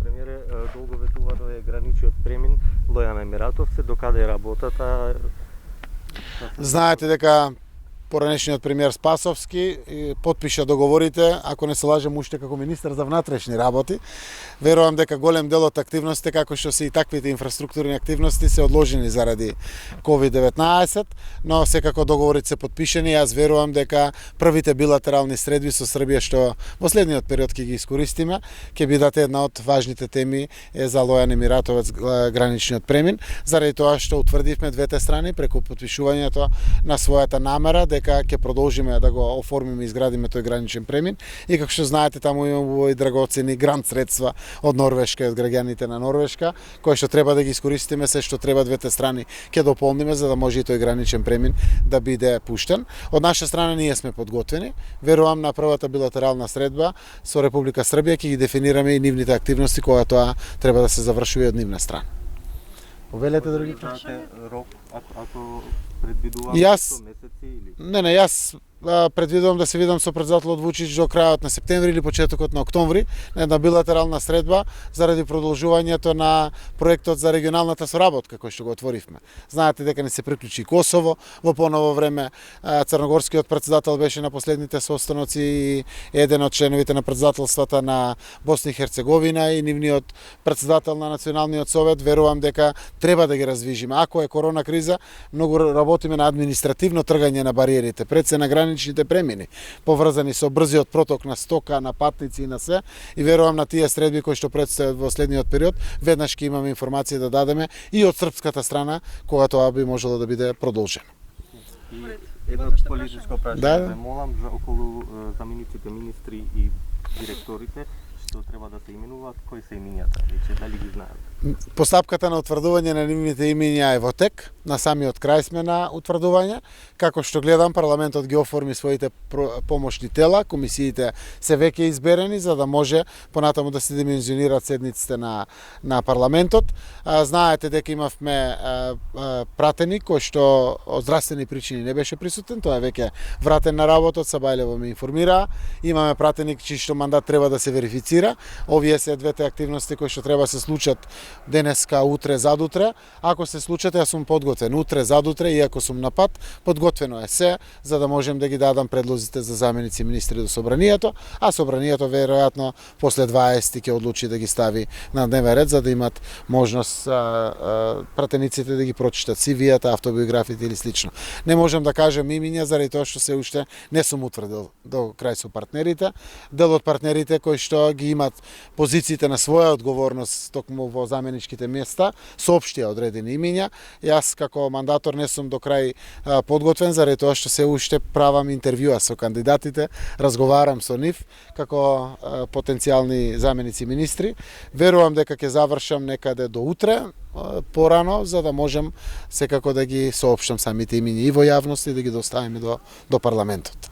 Премиере, долго ветувано е граничниот премин Лојана Емиратовци, до каде работата? Знаете дека поранешниот премиер Спасовски потпиша договорите, ако не се лажем, уште како министар за внатрешни работи. Верувам дека голем дел од активностите, како што се и таквите инфраструктурни активности, се одложени заради COVID-19, но секако договорите се подпишени. Јас верувам дека првите билатерални средби со Србија што во следниот период ќе ги искористиме, ќе бидат една од важните теми за Лојан Емиратовец граничниот премин, заради тоа што утврдивме двете страни преку подпишувањето на својата намера дека ќе продолжиме да го оформиме и изградиме тој граничен премин. И како што знаете, таму имаме и драгоцени грант средства од Норвешка и од граѓаните на Норвешка, кои што треба да ги искористиме, се што треба двете страни ќе дополниме за да може и тој граничен премин да биде пуштен. Од наша страна ние сме подготвени. Верувам на првата билатерална средба со Република Србија ќе ги дефинираме и нивните активности кога тоа треба да се завршува од нивна страна. Повелете други рок, ако предвидуваме месеци или? Не, јас предвидувам да се видам со председателот Вучич до крајот на септември или почетокот на октомври на една билатерална средба заради продолжувањето на проектот за регионалната соработка кој што го отворивме. Знаете дека не се приклучи Косово во поново време. Црногорскиот председател беше на последните состаноци и еден од членовите на председателствата на Босна и Херцеговина и нивниот председател на Националниот совет. Верувам дека треба да ги раздвижиме. Ако е корона криза, многу работиме на административно тргање на бариерите, пред се на граничните премини, поврзани со брзиот проток на стока, на патници и на се, и верувам на тие средби кои што предстојат во следниот период, веднаш ќе имаме информација да дадеме и од српската страна кога тоа би можело да биде продолжено. И едно политичко прашање, да молам за околу замениците министри и директорите што треба да се именуваат, кои се имињата, веќе дали ги знаат? Постапката на утврдување на нивните имиња е во тек, на самиот крај сме на утврдување. Како што гледам, парламентот ги оформи своите помошни тела, комисиите се веќе изберени за да може понатаму да се димензионираат седниците на парламентот. Знаете дека имавме пратеник кој што од здравствени причини не беше присутен, тоа е веќе вратен на работа, од Сабајлево ме информира. Имаме пратеник чиј што мандат треба да се верифицира. Овие се двете активности кои што треба се случат денеска, утре, задутре. Ако се случат, јас сум подготвен утре, задутре, и ако сум на пат, подготвено е се за да можем да ги дадам предлозите за заменици министри до собранието, а собранието веројатно после 20 ќе одлучи да ги стави на дневен ред за да имат можност пратениците да ги прочитат CV-ата, автобиографиите или слично. Не можам да кажам имиња заради тоа што се уште не сум утврдил до крај со партнерите. Дел од партнерите кои што ги имат позициите на своја одговорност токму во заменичките места, соопштија одредени имиња. Јас како мандатор не сум до крај подготвен заради тоа што се уште правам интервјуа со кандидатите, разговарам со нив како потенцијални заменици министри. Верувам дека ќе завршам некаде до утре, порано, за да можем секако да ги соопштам самите имиња и во јавност и да ги доставиме до парламентот.